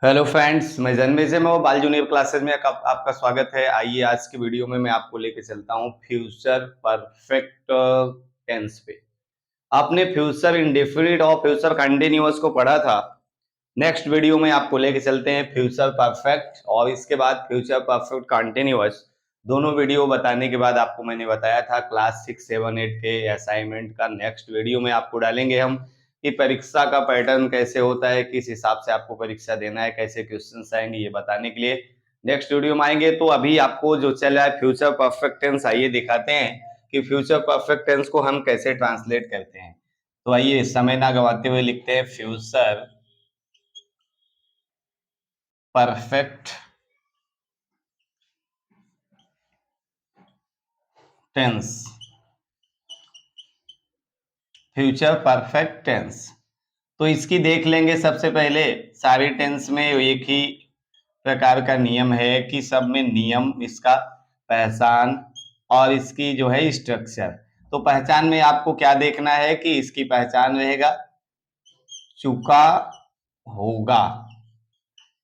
Hello friends, मैं जन्मे से मैं बाल जूनियर क्लासेस में आपका स्वागत है। आइए आज की वीडियो में मैं आपको लेके चलता हूँ फ्यूचर परफेक्ट टेंस पे। आपने फ्यूचर इंडेफिनिट और फ्यूचर कंटिन्यूअस को पढ़ा था। नेक्स्ट वीडियो में आपको लेके चलते हैं फ्यूचर परफेक्ट और इसके बाद फ्यूचर परफेक्ट कंटिन्यूअस। दोनों वीडियो बताने के बाद आपको मैंने बताया था क्लास 6, 7, 8 के असाइनमेंट का नेक्स्ट वीडियो में आपको डालेंगे हम कि परीक्षा का पैटर्न कैसे होता है, किस हिसाब से आपको परीक्षा देना है, कैसे क्वेश्चंस आएंगे, ये बताने के लिए नेक्स्ट वीडियो में आएंगे। तो अभी आपको जो चल रहा है फ्यूचर परफेक्ट टेंस, आइए दिखाते हैं कि फ्यूचर परफेक्ट टेंस को हम कैसे ट्रांसलेट करते हैं। तो आइए समय ना गवाते हुए लिखते हैं future perfect tense. Future perfect tense तो इसकी देख लेंगे। सबसे पहले सारे टेंस में एक ही प्रकार का नियम है कि सब में नियम, इसका पहचान और इसकी जो है स्ट्रक्चर। तो पहचान में आपको क्या देखना है कि इसकी पहचान रहेगा चुका होगा।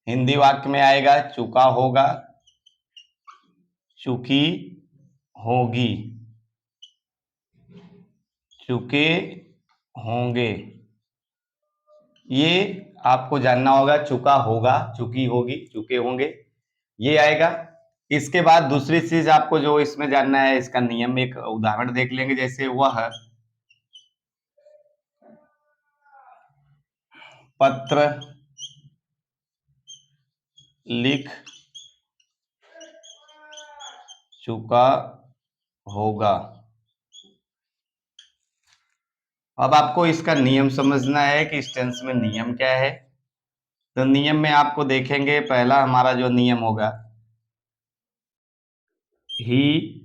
हिंदी वाक्य में आएगा चुका होगा, चुकी होगी, चुके होंगे। ये आपको जानना होगा, चुका होगा, चुकी होगी, चुके होंगे, ये आएगा। इसके बाद दूसरी चीज आपको जो इसमें जानना है, इसका नियम एक उदाहरण देख लेंगे। जैसे वह पत्र लिख चुका होगा। अब आपको इसका नियम समझना है कि इस टेंस में नियम क्या है। तो नियम में आपको देखेंगे, पहला हमारा जो नियम होगा, ही,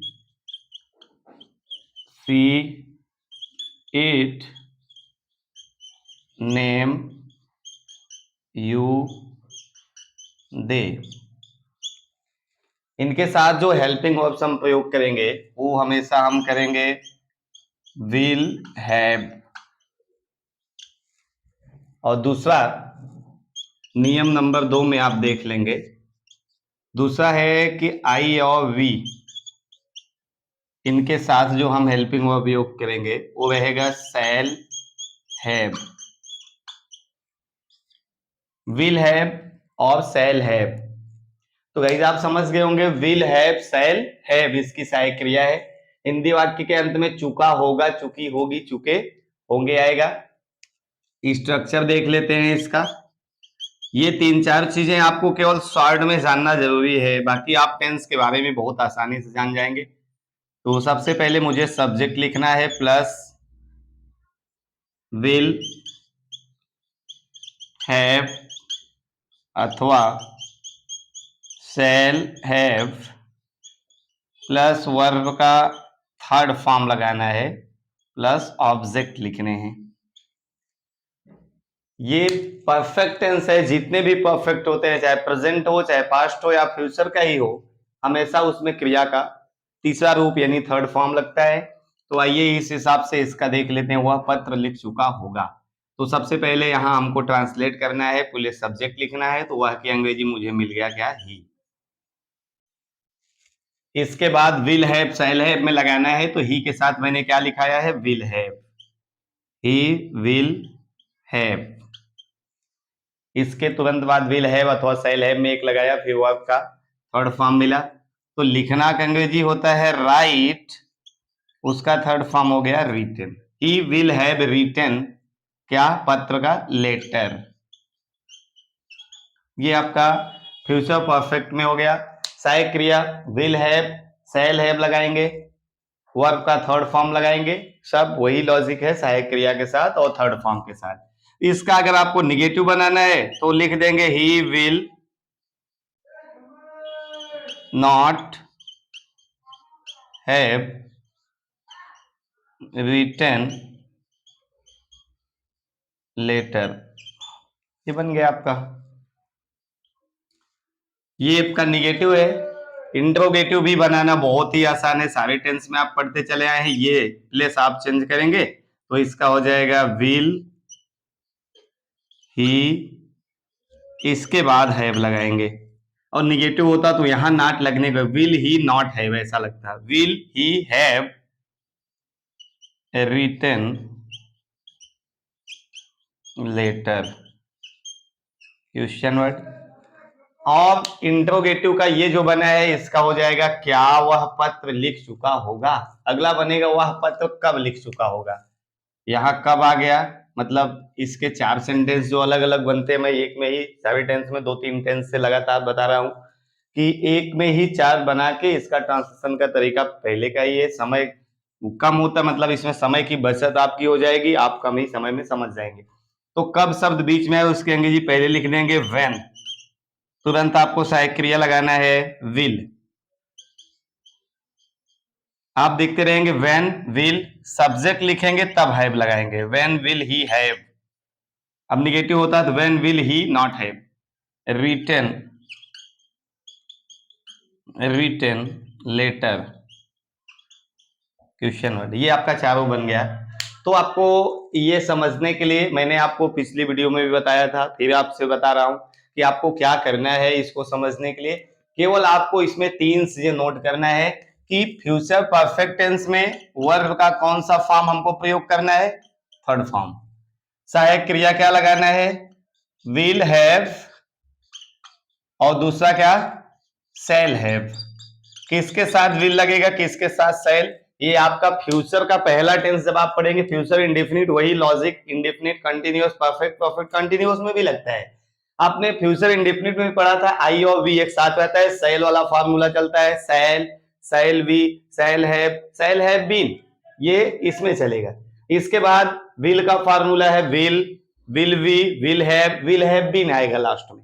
सी, इट, नेम, यू, दे। इनके साथ जो हेल्पिंग वर्ब्स हम प्रयोग करेंगे वो हमेशा हम करेंगे विल हैव। और दूसरा नियम नंबर 2 में आप देख लेंगे, दूसरा है कि आई और वी, इनके साथ जो हम हेल्पिंग वर्ब प्रयोग करेंगे वो रहेगा शैल हैव। विल हैव और शैल हैव। तो गाइस आप समझ गए होंगे, विल हैव, शैल हैव इसकी सहायक क्रिया है। हिंदी वाक्य के अंत में चुका होगा, चुकी होगी, चुके होंगे आएगा। स्ट्रक्चर देख लेते हैं इसका। ये 3-4 चीजें आपको केवल शॉर्ट में जानना जरूरी है, बाकी आप टेंस के बारे में बहुत आसानी से जान जाएंगे। तो सबसे पहले मुझे सब्जेक्ट लिखना है प्लस विल हैव अथवा शैल हैव प्लस वर्ब का थर्ड फॉर्म लगाना है प्लस ऑब्जेक्ट लिखने हैं। ये परफेक्ट टेंस है। जितने भी परफेक्ट होते हैं, चाहे प्रेजेंट हो, चाहे पास्ट हो या फ्यूचर का ही हो, हमेशा उसमें क्रिया का तीसरा रूप यानी थर्ड फॉर्म लगता है। तो आइए इस हिसाब से इसका देख लेते हैं। वह पत्र लिख चुका होगा। तो सबसे पहले यहां हमको ट्रांसलेट करना है, पहले सब्जेक्ट लिखना है। तो वह की अंग्रेजी मुझे मिल गया क्या, ही। इसके बाद विल हैव, शैल हैव में लगाना है। तो ही के साथ मैंने क्या लिखाया है, will have, he will have. इसके तुरंत बाद विल हैव अथवा शैल हैव में एक लगाया, फिर वर्ब का थर्ड फॉर्म मिला। तो लिखना का अंग्रेजी होता है राइट, उसका थर्ड फॉर्म हो गया written. He will have written क्या, पत्र का लेटर। ये आपका फ्यूचर परफेक्ट में हो गया। सहायक क्रिया विल हैव, शैल हैव लगाएंगे, वर्ब का थर्ड फॉर्म लगाएंगे। सब वही लॉजिक है, सहायक क्रिया के साथ और थर्ड फॉर्म के साथ। इसका अगर आपको निगेटिव बनाना है तो लिख देंगे he will not have written letter. ये बन गया आपका। ये आपका निगेटिव है। इंट्रोगेटिव भी बनाना बहुत ही आसान है, सारे टेंस में आप पढ़ते चले आए हैं। ये प्लेस आप चेंज करेंगे तो इसका हो जाएगा विल ही इसके बाद हैव लगाएंगे, और निगेटिव होता तो यहां नॉट लगने का, विल ही नॉट हैव ऐसा लगता, will he have written letter, question word. और इंट्रोगेटिव का ये जो बना है इसका हो जाएगा क्या वह पत्र लिख चुका होगा। अगला बनेगा वह पत्र कब लिख चुका होगा। यहाँ कब आ गया, मतलब इसके 4 सेंटेंस जो अलग अलग बनते हैं, मैं एक में ही सभी टेंस में 2-3 टेंस से लगातार बता रहा हूं कि एक में ही 4 बना के इसका ट्रांसलेशन का तरीका पहले का ही है। समय कम होता मतलब इसमें समय की बचत आपकी हो जाएगी, आप कम ही समय में समझ जाएंगे। तो कब शब्द बीच में है उसके अंग्रेजी पहले लिख देंगे व्हेन, तुरंत आपको सहायक क्रिया लगाना है विल। आप देखते रहेंगे व्हेन विल, सब्जेक्ट लिखेंगे तब हैव लगाएंगे, व्हेन विल ही हैव। अब निगेटिव होता है तो when will he not have written letter, question word. ये आपका चारों बन गया। तो आपको ये समझने के लिए मैंने आपको पिछली वीडियो में भी बताया था, फिर आपसे बता रहा हूं कि आपको क्या करना है इसको समझने के लिए। केवल आपको इसमें 3 चीजें नोट करना है कि फ्यूचर परफेक्ट टेंस में वर्ब का कौन सा फॉर्म हमको प्रयोग करना है, थर्ड फॉर्म। सहायक क्रिया क्या लगाना है, विल हैव, और दूसरा क्या, शैल हैव। किसके साथ विल लगेगा, किसके साथ शैल, ये आपका फ्यूचर का पहला टेंस जब आप पढ़ेंगे फ्यूचर इंडेफिनिट, वही logic indefinite continuous perfect perfect continuous में भी लगता है। आपने फ्यूचर इंडेफिनिट में भी पढ़ा था, आई और वी एक साथ रहता है, शैल वाला फार्मूला चलता है, shall, shall be, shall have been, ये इसमें चलेगा। इसके बाद विल का फार्मूला है will, will be, will have been आएगा लास्ट में।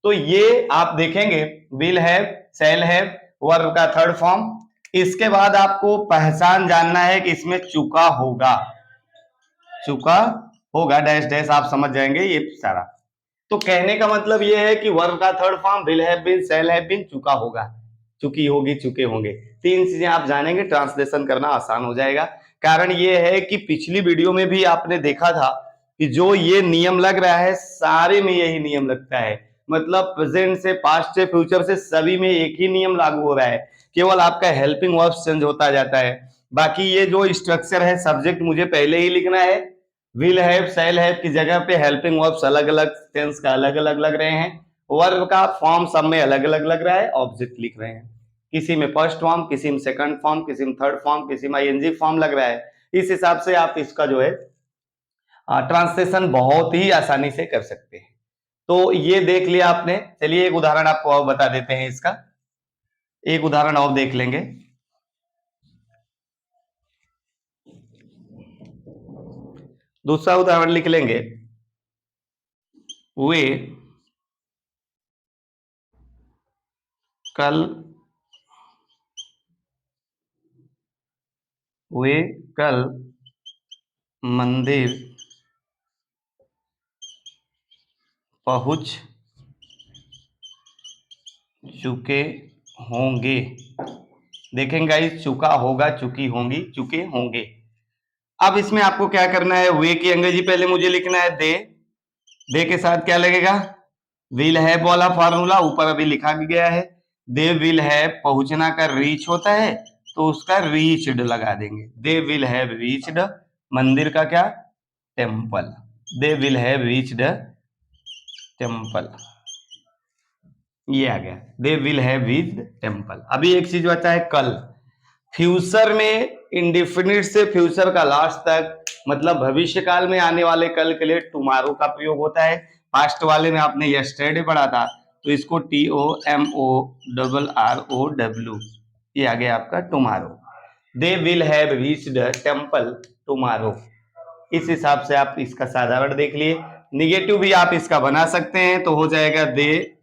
तो ये आप देखेंगे will have, shall have, verb का थर्ड फॉर्म। इसके बाद आपको पहचान जानना है कि इसमें चुका होगा, चुका होगा डैश डैश, आप समझ जाएंगे ये सारा। तो कहने का मतलब ये है कि वर्ब का third form will have been, shall have been, चुका होगा, चुकी होगी, चुके होंगे। 3 चीजें आप जानेंगे, ट्रांसलेशन करना आसान हो जाएगा। कारण ये है कि पिछली वीडियो में भी आपने देखा था कि जो ये नियम लग रहा है सारे में यही नियम लगता है, मतलब प्रेजेंट से, पास्ट से, फ्यूचर से, सभी में एक ही नियम लागू हो रहा है, केवल आपका हेल्पिंग वर्ब चेंज होता जाता है। बाकी ये जो स्ट्रक्चर है, सब्जेक्ट मुझे पहले ही लिखना है, विल हैव शैल हैव की जगह पे हेल्पिंग वर्ब्स अलग अलग टेंस का अलग अलग लग रहे हैं, वर्ब का फॉर्म सब में अलग अलग लग रहा है, ऑब्जेक्ट लिख रहे हैं, किसी में फर्स्ट फॉर्म, किसी में सेकंड फॉर्म, किसी में थर्ड फॉर्म, किसी में आईएनजी फॉर्म लग रहा है। इस हिसाब से आप इसका जो है ट्रांसलेशन बहुत ही आसानी से कर सकते हैं। तो ये देख लिया आपने, चलिए एक उदाहरण आपको और बता देते हैं इसका, एक उदाहरण और देख लेंगे। दूसरा उदाहरण लिख लेंगे, वे कल मंदिर पहुंच चुके होंगे। देखेंगे गाइस, चुका होगा, चुकी होंगी, चुके होंगे। अब इसमें आपको क्या करना है, वे की अंग्रेजी पहले मुझे लिखना है दे के साथ क्या लगेगा, विल हैव वाला फार्मूला ऊपर अभी लिखा गया है, दे विल हैव, पहुंचना का रीच होता है तो उसका रीच्ड लगा देंगे, दे विल हैव रीच्ड, मंदिर का क्या, temple, they will have reached temple, ये आ गया, they will have reached temple. अभी एक चीज बचा है कल। फ्यूचर में इंडेफिनिट से फ्यूचर का लास्ट तक, मतलब भविष्य काल में आने वाले कल के लिए टुमारो का प्रयोग होता है। पास्ट वाले में आपने यस्टरडे पढ़ा था, तो इसको TOMORROW, ये आ गया आपका tomorrow. They will have reached temple tomorrow. इस हिसाब से आप इसका साधारण देख लिए। निगेटिव भी आप इसका बना सकते हैं, तो हो जाएगा they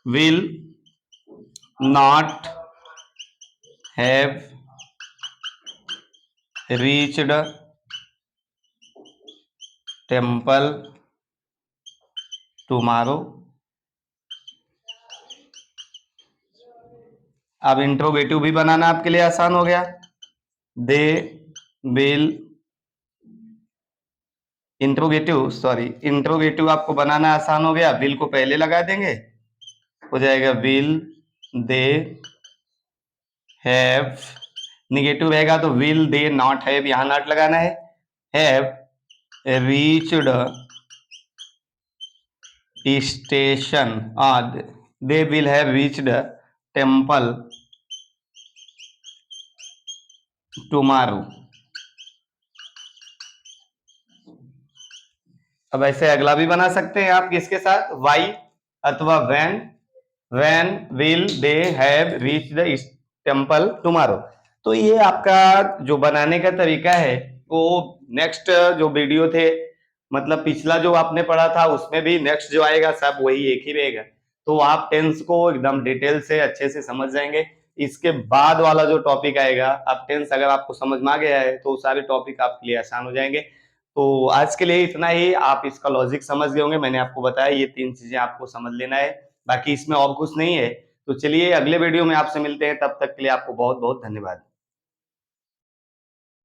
will not have reached temple tomorrow. अब इंट्रोगेटिव भी बनाना आपके लिए आसान हो गया, दे विल इंट्रोगेटिव आपको बनाना आसान हो गया। विल को पहले लगा देंगे, हो जाएगा विल दे हैव। निगेटिव रहेगा तो विल दे नॉट हैव, यहां नॉट लगाना have reached station, they will have reached temple tomorrow. अब ऐसे अगला भी बना सकते हैं आप किसके साथ, वाई अथवा when will they have reach the temple tomorrow. तो ये आपका जो बनाने का तरीका है वो नेक्स्ट जो वीडियो थे, मतलब पिछला जो आपने पढ़ा था उसमें भी नेक्स्ट जो आएगा सब वही एक ही रहेगा। तो आप टेंस को एकदम डिटेल से अच्छे से समझ जाएंगे। इसके बाद वाला जो टॉपिक आएगा, अब टेंस अगर आपको समझ में आ गया है तो सारे टॉपिक आपके लिए आसान हो जाएंगे। तो आज के लिए इतना ही। आप इसका लॉजिक समझ गए होंगे, मैंने आपको बताया ये 3 चीजें आपको समझ लेना है, बाकी इसमें और कुछ नहीं है। तो चलिए अगले वीडियो में आपसे मिलते हैं, तब तक के लिए आपको बहुत बहुत धन्यवाद।